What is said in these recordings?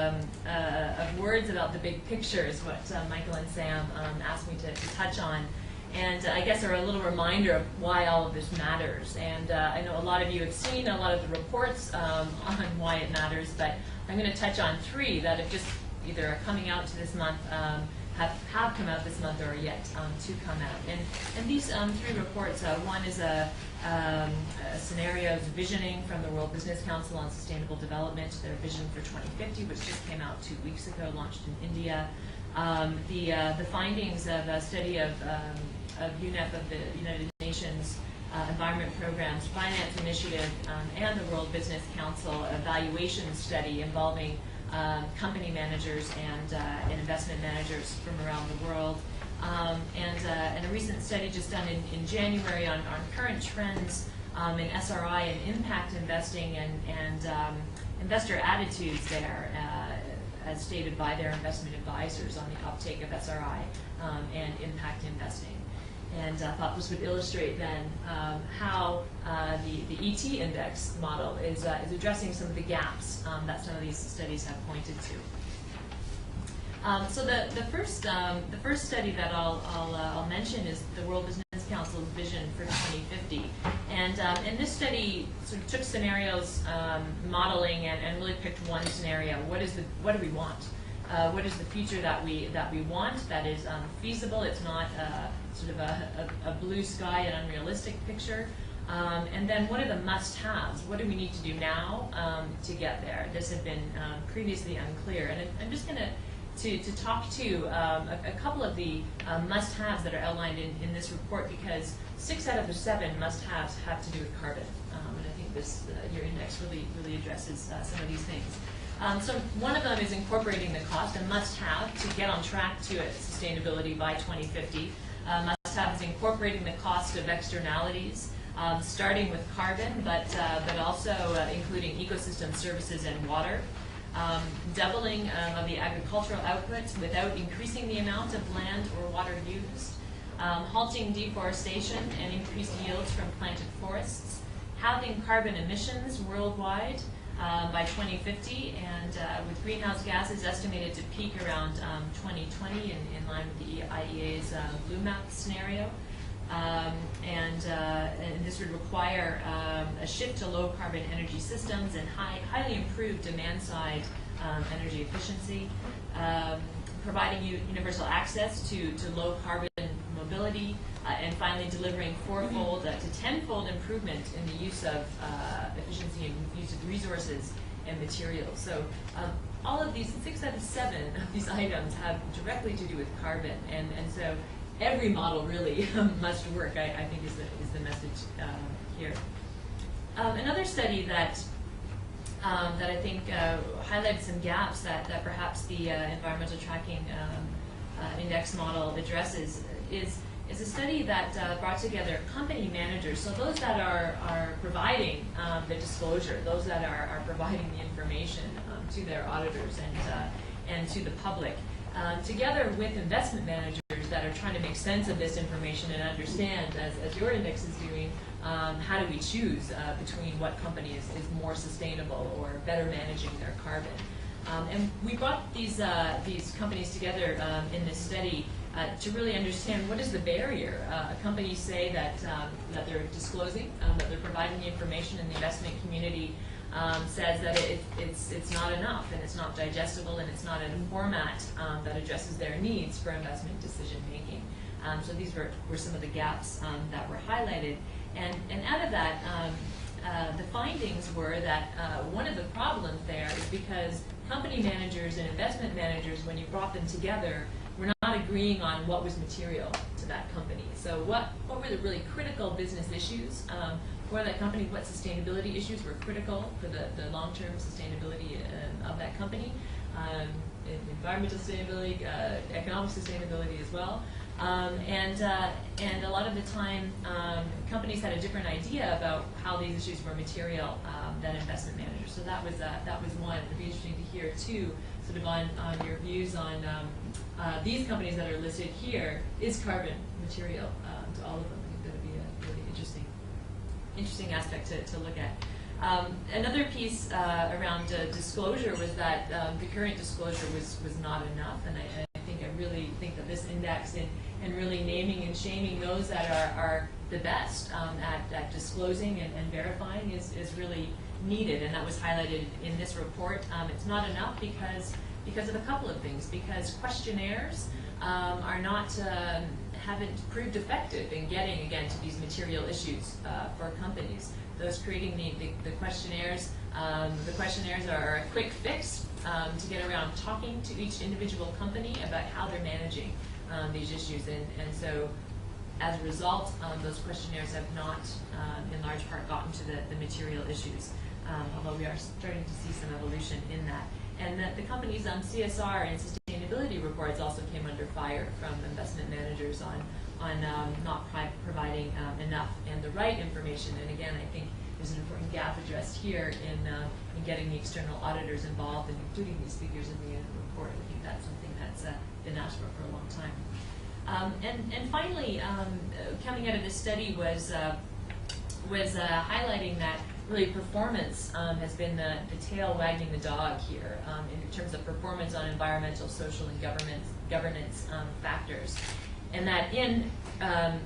of words about the big picture is what Michael and Sam asked me to touch on. And I guess are a little reminder of why all of this matters. And I know a lot of you have seen a lot of the reports on why it matters, but I'm going to touch on three that have just either are coming out to this month, have come out this month, or are yet to come out. And these three reports, one is a scenarios visioning from the World Business Council on Sustainable Development, their vision for 2050, which just came out 2 weeks ago, launched in India. The findings of a study of UNEP, of the United Nations Environment Program's Finance Initiative, and the World Business Council evaluation study involving company managers and investment managers from around the world. And a recent study just done in January on current trends in SRI and impact investing and investor attitudes there, as stated by their investment advisors on the uptake of SRI and impact investing. And I thought this would illustrate then how the ET index model is addressing some of the gaps that some of these studies have pointed to. So the first study that I'll mention is the World Business Council's vision for 2050, and this study sort of took scenarios modeling and really picked one scenario. What do we want? What is the future that we want that is feasible? It's not sort of a blue sky and unrealistic picture. And then what are the must-haves? What do we need to do now to get there? This had been previously unclear, and I'm just going to talk to a couple of the must-haves that are outlined in this report, because 6 out of the 7 must-haves have to do with carbon, and I think this your index really addresses some of these things. So one of them is incorporating the cost, a must-have to get on track to sustainability by 2050. Must-have is incorporating the cost of externalities, starting with carbon, but also including ecosystem services and water. Doubling of the agricultural output without increasing the amount of land or water used. Halting deforestation and increased yields from planted forests. Halving carbon emissions worldwide by 2050, and with greenhouse gases estimated to peak around 2020 in line with the IEA's Blue Map scenario. And this would require a shift to low carbon energy systems and highly improved demand side energy efficiency, providing universal access to low carbon mobility, and finally delivering 4-fold to 10-fold improvement in the use of efficiency and use of resources and materials. So all of these, 6 out of 7 of these items have directly to do with carbon, and so every model really must work, I think is the message here. Another study that I think highlighted some gaps that perhaps the environmental tracking index model addresses is a study that brought together company managers, so those that are providing the disclosure, those that are providing the information to their auditors and to the public, together with investment managers that are trying to make sense of this information and understand, as your index is doing, how do we choose between what company is more sustainable or better managing their carbon. And we brought these companies together in this study to really understand what is the barrier. Companies say that they're disclosing, that they're providing the information, and the investment community says that it's not enough, and it's not digestible, and it's not in a format that addresses their needs for investment decision making. So these were some of the gaps that were highlighted. And out of that, the findings were that one of the problems there is because company managers and investment managers, when you brought them together, were not agreeing on what was material to that company. So what were the really critical business issues for that company? What sustainability issues were critical for the long-term sustainability of that company? Environmental sustainability, economic sustainability as well. And a lot of the time, companies had a different idea about how these issues were material than investment managers. So that was one. It'd be interesting to hear too, sort of on your views on these companies that are listed here. Is carbon material to all of them? I think that would be a really interesting aspect to look at. Another piece around disclosure was that the current disclosure was not enough, and I really think that this index and really naming and shaming those that are the best at disclosing and verifying is really needed, and that was highlighted in this report. It's not enough because of a couple of things. Because questionnaires are not haven't proved effective in getting, again, to these material issues for companies. Those creating the questionnaires are a quick fix to get around talking to each individual company about how they're managing these issues, and so as a result, those questionnaires have not, in large part, gotten to the material issues, although we are starting to see some evolution in that. And that the company's CSR and sustainability reports also came under fire from investment managers on not providing enough and the right information. And again, I think there's an important gap addressed here in getting the external auditors involved and including these figures in the annual report. I think that's something that's been asked for a long time. And finally, coming out of this study was highlighting that really performance has been the tail wagging the dog here in terms of performance on environmental, social, and governance factors. And that in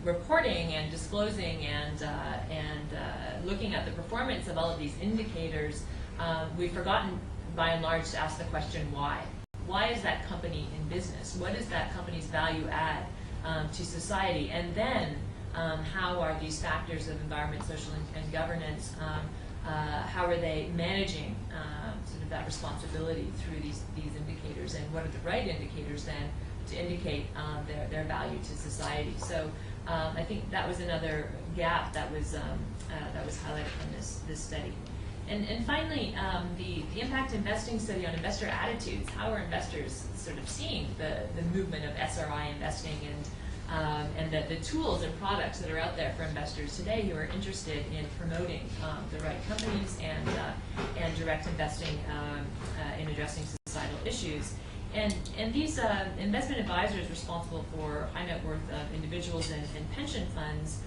reporting and disclosing and looking at the performance of all of these indicators, we've forgotten by and large to ask the question why. Why is that company in business? What is that company's value add to society? And then how are these factors of environment, social, and governance, how are they managing sort of that responsibility through these indicators, and what are the right indicators then to indicate their value to society? So I think that was another gap that was highlighted from this study. And finally, the impact investing study on investor attitudes. How are investors sort of seeing the movement of SRI investing and the tools and products that are out there for investors today who are interested in promoting the right companies and direct investing in addressing societal issues. And these investment advisors responsible for high net worth individuals and pension funds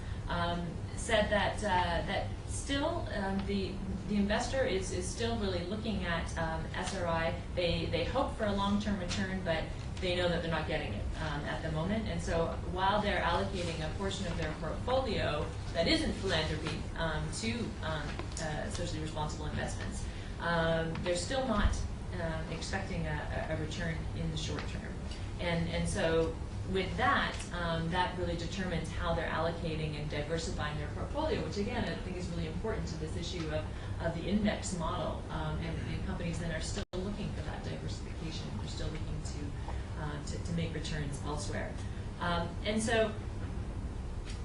said that still the investor is still really looking at SRI. They hope for a long-term return, but they know that they're not getting it at the moment. And so while they're allocating a portion of their portfolio that isn't philanthropy to socially responsible investments, they're still not expecting a return in the short term. And so with that, that really determines how they're allocating and diversifying their portfolio, which again I think is really important to this issue of the index model. And companies then are still looking for that diversification. They're still looking to make returns elsewhere. And so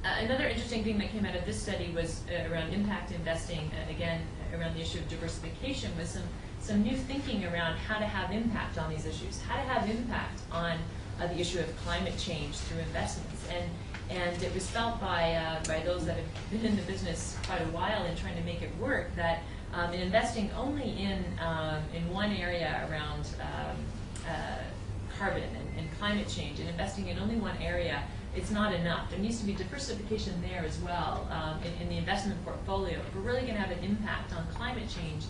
another interesting thing that came out of this study was around impact investing, again around the issue of diversification, was some new thinking around how to have impact on these issues, how to have impact on the issue of climate change through investments. And it was felt by those that have been in the business quite a while and trying to make it work that in investing only in one area around carbon and climate change, and investing in only one area, it's not enough. There needs to be diversification there as well in the investment portfolio. If we're really going to have an impact on climate change,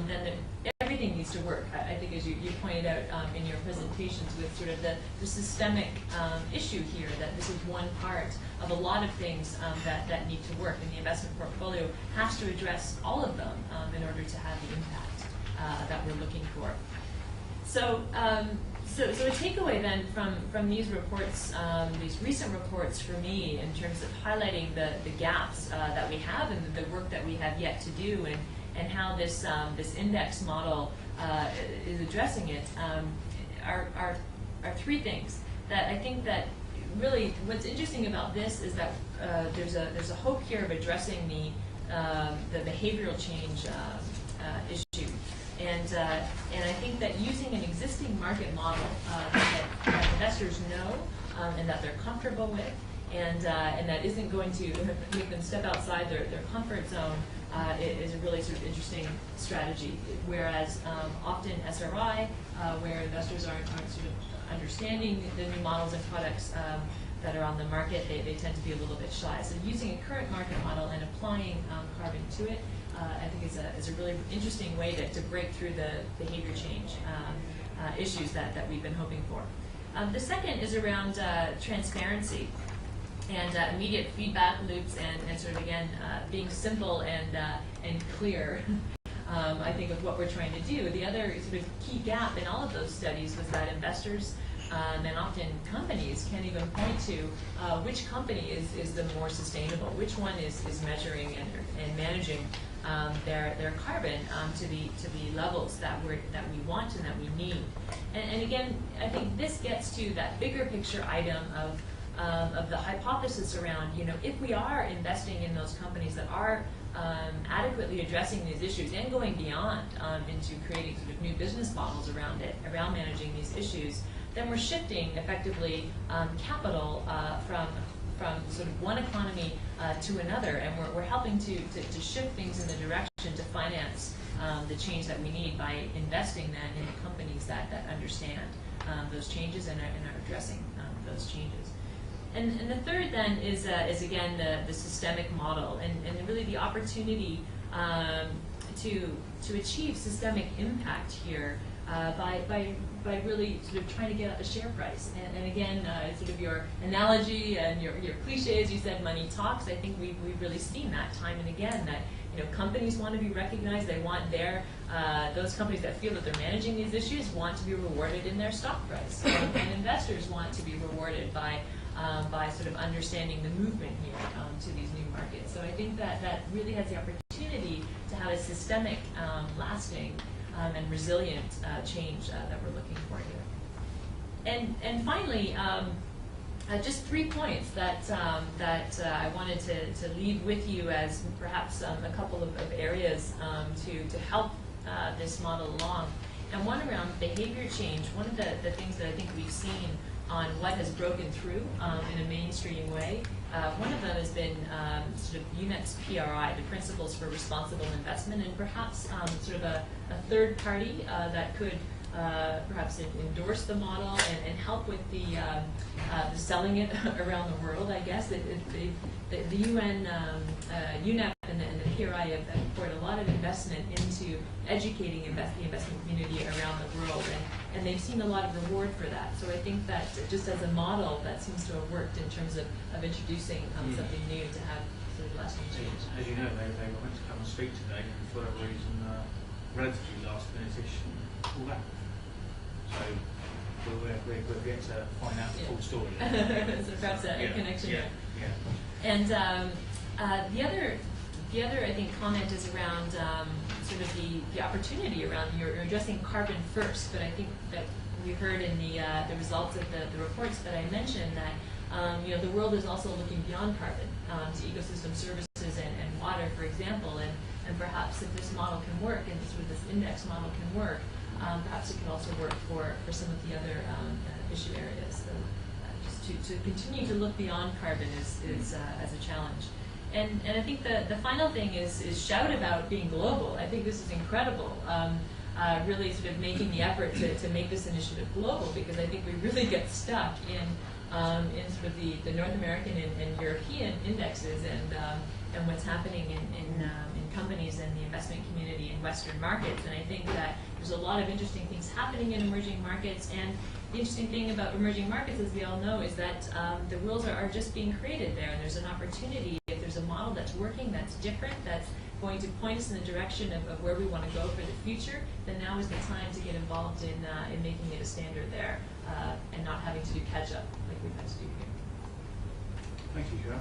then everything needs to work. I think, as you pointed out in your presentations, with sort of the systemic issue here, that this is one part of a lot of things that need to work, and the investment portfolio has to address all of them in order to have the impact that we're looking for. So a takeaway then from these reports, these recent reports for me, in terms of highlighting the gaps that we have and the work that we have yet to do, and how this index model is addressing it, are three things. That I think that really what's interesting about this is that there's a hope here of addressing the behavioral change issue. And I think that using an existing market model that investors know and that they're comfortable with, and that isn't going to make them step outside their comfort zone, is a really sort of interesting strategy. Whereas often SRI, where investors aren't sort of understanding the new models and products that are on the market, they tend to be a little bit shy. So using a current market model and applying carbon to it, I think is a really interesting way to break through the behavior change issues that we've been hoping for. The second is around transparency and immediate feedback loops and sort of, again, being simple and clear. I think of what we're trying to do. The other sort of key gap in all of those studies was that investors and often companies can't even point to which company is the more sustainable, which one is measuring and managing their carbon to the levels that we want and that we need. And again, I think this gets to that bigger picture item of the hypothesis around, if we are investing in those companies that are adequately addressing these issues and going beyond into creating sort of new business models around managing these issues, then we're shifting effectively capital from sort of one economy to another, and we're helping to shift things in the direction to finance the change that we need by investing then in the companies that understand those changes and are addressing those changes. And the third then is again the systemic model and really the opportunity to achieve systemic impact here by really sort of trying to get up the share price. And again, sort of your analogy and your cliches, you said money talks. I think we've really seen that time and again, that companies want to be recognized. They want those companies that feel that they're managing these issues want to be rewarded in their stock price. And investors want to be rewarded by sort of understanding the movement here to these new markets. So I think that really has the opportunity to have a systemic, lasting, and resilient change that we're looking for here. And finally, just 3 points that I wanted to leave with you as perhaps a couple of areas to help this model along. And one around behavior change. One of the things that I think we've seen on what has broken through in a mainstream way. One of them has been sort of UNEP's PRI, the Principles for Responsible Investment, and perhaps sort of a third party that could perhaps endorse the model and help with the selling it around the world, I guess. The UN, UNEP and the PRI have poured a lot of investment into educating the investment community around the world, and they've seen a lot of reward for that. So I think that just as a model, that seems to have worked in terms of introducing something new to have sort of lasting change. As you know, they were meant to come and speak today, and for whatever reason, relatively last minute-ish, pulled out. So we'll get to find out the full story. So perhaps a connection there. Yeah. And the other I think comment is around sort of the opportunity around you're addressing carbon first, but I think that we heard in the results of the reports that I mentioned that the world is also looking beyond carbon to ecosystem services and water, for example, and perhaps if this model can work and sort of this index model can work, perhaps it can also work for some of the other issue areas. So just to continue to look beyond carbon is as a challenge. And I think the final thing is shout about being global. I think this is incredible. Really sort of making the effort to make this initiative global, because I think we really get stuck in sort of the North American and European indexes and what's happening in companies and the investment community in Western markets. And I think that there's a lot of interesting things happening in emerging markets. And the interesting thing about emerging markets, as we all know, is that the rules are just being created there, and there's an opportunity. If there's a model that's working, that's different, that's going to point us in the direction of where we want to go for the future, then now is the time to get involved in making it a standard there and not having to do catch-up like we've had to do here. Thank you, Joe.